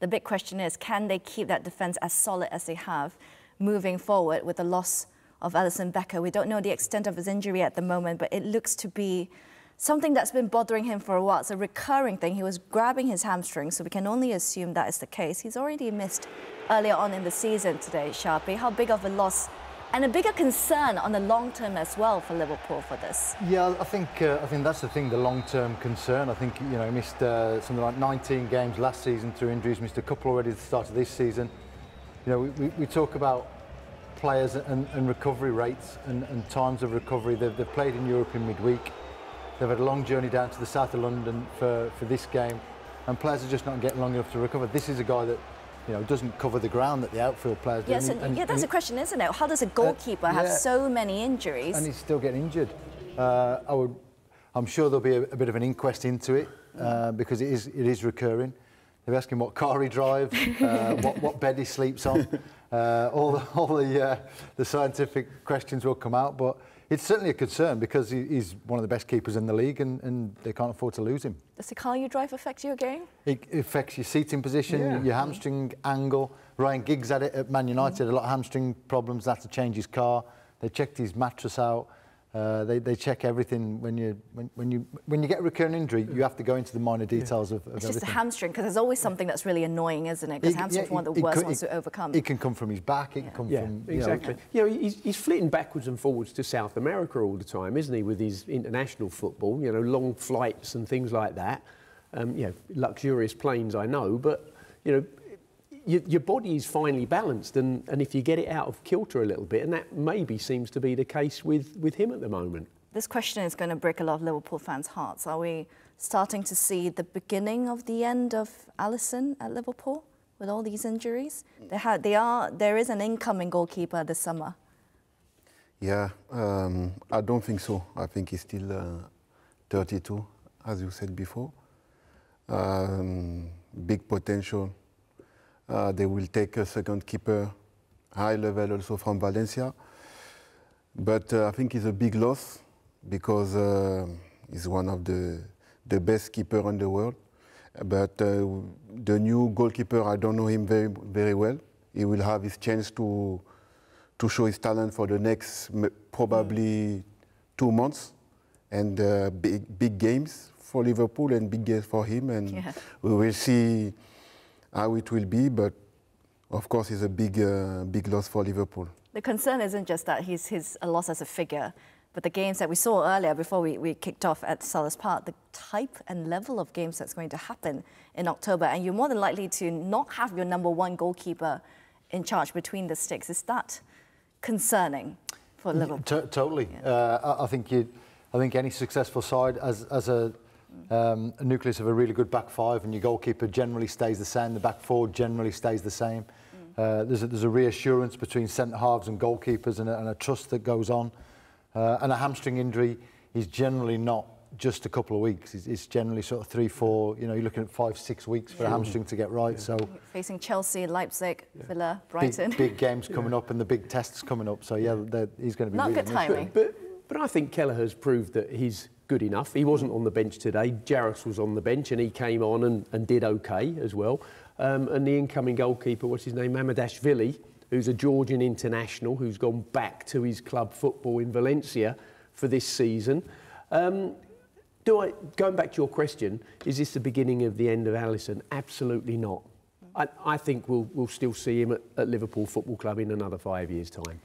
The big question is, can they keep that defence as solid as they have moving forward with the loss of Alisson Becker? We don't know the extent of his injury at the moment, but it looks to be something that's been bothering him for a while. It's a recurring thing. He was grabbing his hamstring, so we can only assume that is the case. He's already missed earlier on in the season today, Sharpie. How big of a loss and a bigger concern on the long term as well for Liverpool for this? Yeah, I think that's the thing, the long-term concern. I think, he missed something like 19 games last season through injuries, missed a couple already at the start of this season. We talk about players and recovery rates and times of recovery. They've played in Europe in midweek. They've had a long journey down to the south of London for this game, and players are just not getting long enough to recover. This is a guy that doesn't cover the ground that the outfield players do. Yes, that's a question, isn't it? How does a goalkeeper have so many injuries? And he's still getting injured. I'm sure there'll be a bit of an inquest into it because it is recurring. They'll ask him what car he drives, what bed he sleeps on. All the scientific questions will come out, but it's certainly a concern because he's one of the best keepers in the league, and they can't afford to lose him. Does the car you drive affect your game? It affects your seating position, your hamstring angle. Ryan Giggs had it at Man United, had a lot of hamstring problems, had to change his car. They checked his mattress out. They check everything. When you get a recurring injury, you have to go into the minor details of everything. It's just a hamstring, because there's always something that's really annoying, isn't it? Because hamstring's one of the worst ones to overcome. It can come from his back. It can come from exactly. He's flitting backwards and forwards to South America all the time, isn't he? With his international football, long flights and things like that. Luxurious planes, I know, but your body is finely balanced, and if you get it out of kilter a little bit, and that maybe seems to be the case with him at the moment. This question is going to break a lot of Liverpool fans' hearts. Are we starting to see the beginning of the end of Alisson at Liverpool with all these injuries? There is an incoming goalkeeper this summer. Yeah, I don't think so. I think he's still 32, as you said before. Big potential. They will take a second keeper, high level also from Valencia. But I think it's a big loss because he's one of the best keepers in the world. But the new goalkeeper, I don't know him very well. He will have his chance to show his talent for the next probably 2 months, and big games for Liverpool and big games for him, and we will see how it will be, but of course it's a big loss for Liverpool. The concern isn't just that he's a loss as a figure, but the games that we saw earlier before we kicked off at Selhurst Park, the type and level of games that's going to happen in October, and you're more than likely to not have your #1 goalkeeper in charge between the sticks. Is that concerning for Liverpool? Totally. I think any successful side as a nucleus of a really good back five, and your goalkeeper generally stays the same, the back four generally stays the same. There's a reassurance between centre halves and goalkeepers, and a trust that goes on. And a hamstring injury is generally not just a couple of weeks. It's generally sort of 3, 4. You're looking at 5, 6 weeks for a hamstring to get right. So facing Chelsea, Leipzig, Villa, Brighton. Big games coming up, and the big tests coming up. So he's going to be not really good timing. But I think Kelleher's proved that he's good enough. He wasn't on the bench today. Jarvis was on the bench, and he came on and did okay as well. And the incoming goalkeeper, what's his name, Mamadashvili, who's a Georgian international, who's gone back to his club football in Valencia for this season. Going back to your question, is this the beginning of the end of Alisson? Absolutely not. I think we'll still see him at Liverpool Football Club in another 5 years' time.